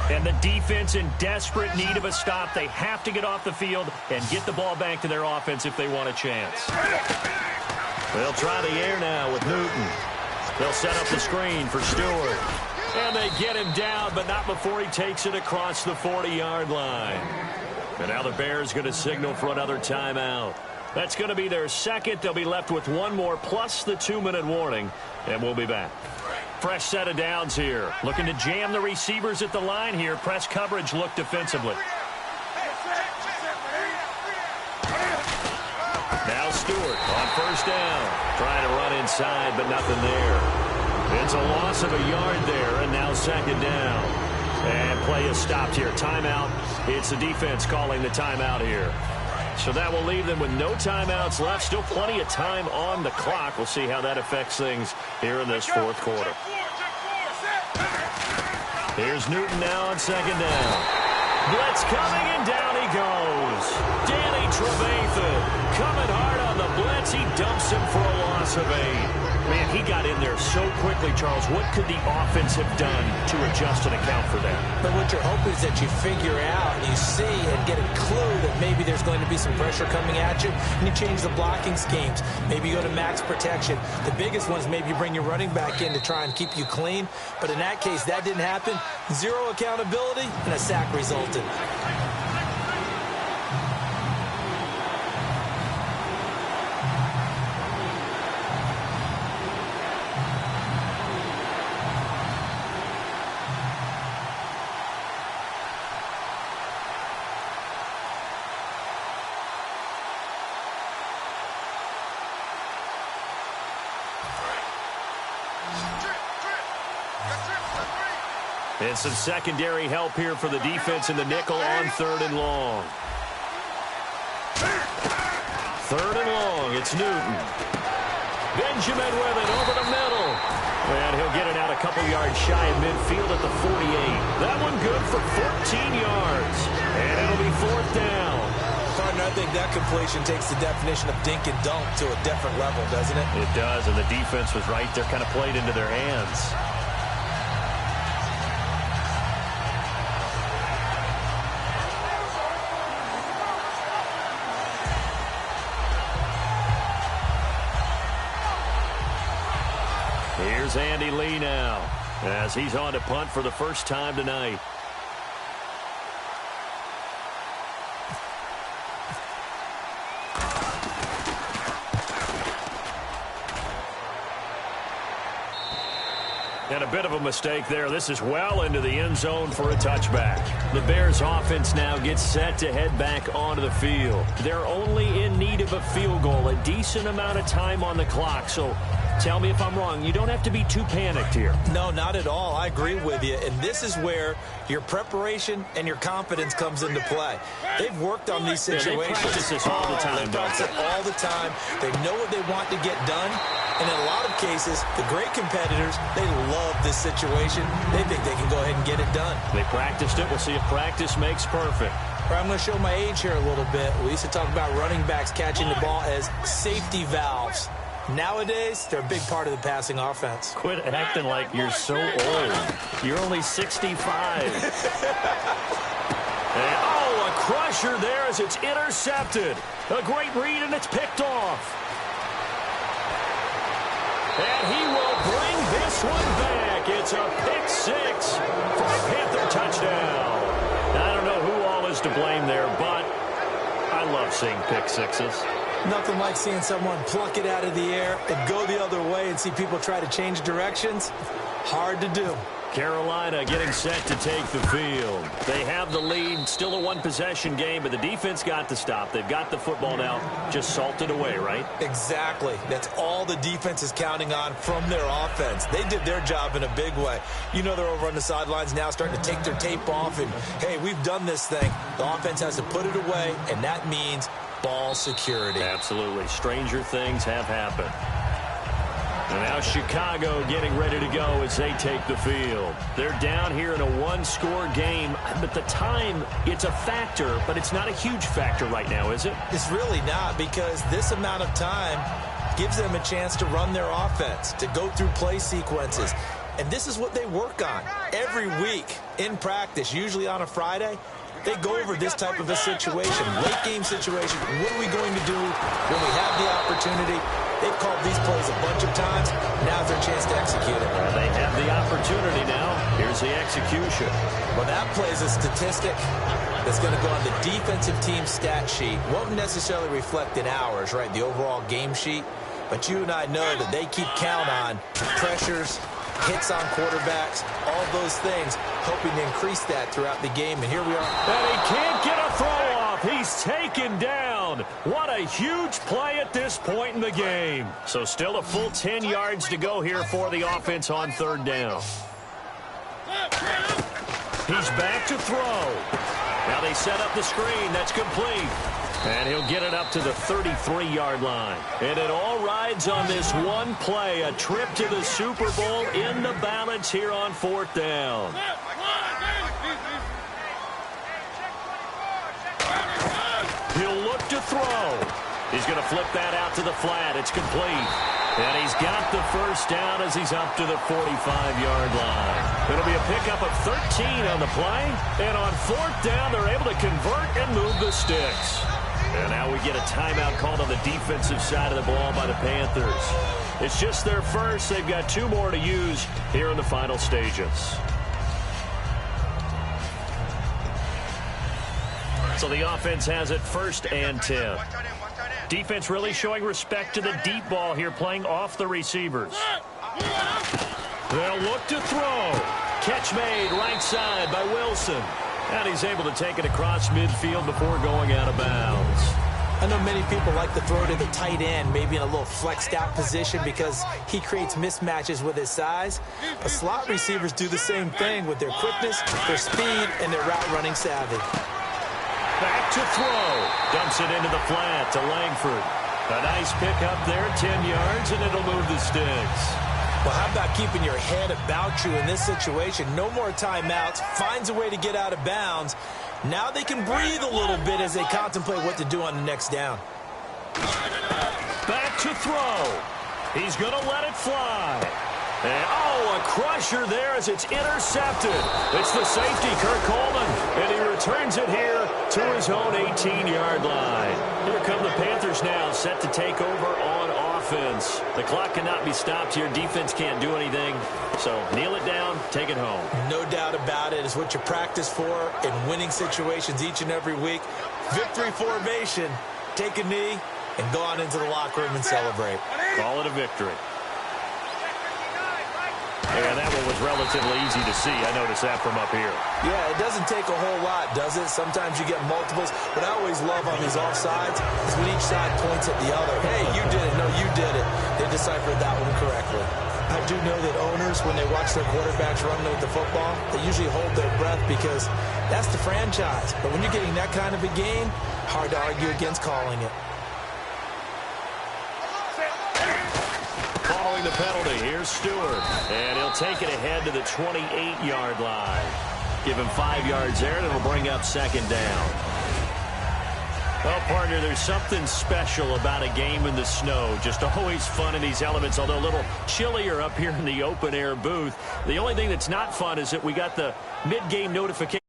And the defense in desperate need of a stop. They have to get off the field and get the ball back to their offense if they want a chance. They'll try the air now with Newton. They'll set up the screen for Stewart. And they get him down, but not before he takes it across the 40-yard line. And now the Bears going to signal for another timeout. That's going to be their second. They'll be left with 1 more plus the 2-minute warning. And we'll be back. Fresh set of downs here. Looking to jam the receivers at the line here. Press coverage look defensively. Now Stewart on first down. Trying to run inside, but nothing there. It's a loss of a yard there, and now 2nd down. And play is stopped here. Timeout. It's the defense calling the timeout here. So that will leave them with no timeouts left. Still plenty of time on the clock. We'll see how that affects things here in this 4th quarter. Here's Newton now on 2nd down. Blitz coming, and down he goes. Danny Trevathan coming hard on the blitz. He dumps him for a loss of 8. Man, he got in there so quickly, Charles. What could the offense have done to adjust and account for that? But what you're hoping is that you figure out and you see and get a clue that maybe there's going to be some pressure coming at you, and you change the blocking schemes. Maybe you go to max protection. The biggest one is maybe you bring your running back in to try and keep you clean. But in that case, that didn't happen. 0 accountability, and a sack resulted. And some secondary help here for the defense in the nickel on 3rd and long. 3rd and long, it's Newton. Benjamin with it over the middle. And he'll get it out a couple yards shy of midfield at the 48. That one good for 14 yards. And it'll be 4th down. Partner, I think that completion takes the definition of dink and dunk to a different level, doesn't it? It does, and the defense was right there, kind of played into their hands. Here's Andy Lee now, as he's on to punt for the first time tonight. And a bit of a mistake there. This is well into the end zone for a touchback. The Bears offense now gets set to head back onto the field. They're only in need of a field goal, a decent amount of time on the clock. So tell me if I'm wrong. You don't have to be too panicked here. No, not at all. I agree with you. And this is where your preparation and your confidence comes into play. They've worked on these situations. They practice this all the time. They practice it all the time. They know what they want to get done. And in a lot of cases, the great competitors, they love this situation. They think they can go ahead and get it done. They practiced it. We'll see if practice makes perfect. All right, I'm going to show my age here a little bit. We used to talk about running backs catching the ball as safety valves. Nowadays, they're a big part of the passing offense. Quit acting like you're so old. You're only 65. And, oh, a crusher there as it's intercepted. A great read, and it's picked off. And he will bring this one back. It's a pick six for a Panther touchdown. I don't know who all is to blame there, but I love seeing pick sixes. Nothing like seeing someone pluck it out of the air and go the other way and see people try to change directions. Hard to do. Carolina getting set to take the field. They have the lead, still a one-possession game, but the defense got the stop. They've got the football now, just salted away, right? Exactly. That's all the defense is counting on from their offense. They did their job in a big way. You know they're over on the sidelines now starting to take their tape off, and, hey, we've done this thing. The offense has to put it away, and that means ball security. Absolutely. Stranger things have happened. And now Chicago getting ready to go as they take the field. They're down here in a one-score game. But the time, it's a factor, but it's not a huge factor right now, is it? It's really not, because this amount of time gives them a chance to run their offense, to go through play sequences. And this is what they work on every week in practice, usually on a Friday. They go over this type of a situation, late game situation. What are we going to do when we have the opportunity? They've called these plays a bunch of times. Now's their chance to execute it. Well, they have the opportunity now. Here's the execution. Well, that plays a statistic that's going to go on the defensive team stat sheet. Won't necessarily reflect in ours, right, the overall game sheet. But you and I know that they keep count on pressures, hits on quarterbacks, all those things, hoping to increase that throughout the game. And here we are. And he can't get a throw off. He's taken down. What a huge play at this point in the game. So still a full 10 yards to go here for the offense on third down. He's back to throw. Now they set up the screen. That's complete. And he'll get it up to the 33-yard line. And it all rides on this one play, a trip to the Super Bowl in the balance here on fourth down. He'll look to throw. He's going to flip that out to the flat. It's complete. And he's got the first down as he's up to the 45-yard line. It'll be a pickup of 13 on the play. And on fourth down, they're able to convert and move the sticks. And now we get a timeout called on the defensive side of the ball by the Panthers. It's just their first. They've got two more to use here in the final stages. So the offense has it first and 10. Defense really showing respect to the deep ball here, playing off the receivers. They'll look to throw. Catch made right side by Wilson. And he's able to take it across midfield before going out of bounds. I know many people like to throw to the tight end, maybe in a little flexed out position because he creates mismatches with his size. But slot receivers do the same thing with their quickness, their speed, and their route running savvy. Back to throw. Dumps it into the flat to Langford. A nice pick up there, 10 yards, and it'll move the sticks. Well, how about keeping your head about you in this situation? No more timeouts. Finds a way to get out of bounds. Now they can breathe a little bit as they contemplate what to do on the next down. Back to throw. He's going to let it fly. And, oh, a crusher there as it's intercepted. It's the safety, Kirk Coleman, and he returns it here to his own 18-yard line. Here come the Panthers now, set to take over on offense. The clock cannot be stopped here. Defense can't do anything. So kneel it down, take it home. No doubt about it. It's what you practice for in winning situations each and every week. Victory formation. Take a knee and go on into the locker room and celebrate. Call it a victory. And that one was relatively easy to see. I noticed that from up here. Yeah, it doesn't take a whole lot, does it? Sometimes you get multiples. What I always love on these offsides is when each side points at the other. Hey, you did it. No, you did it. They deciphered that one correctly. I do know that owners, when they watch their quarterbacks run with the football, they usually hold their breath because that's the franchise. But when you're getting that kind of a game, hard to argue against calling it. Following the penalty, here's Stewart. And he'll take it ahead to the 28-yard line. Give him 5 yards there, and it'll bring up second down. Well, partner, there's something special about a game in the snow. Just always fun in these elements, although a little chillier up here in the open-air booth. The only thing that's not fun is that we got the mid-game notification.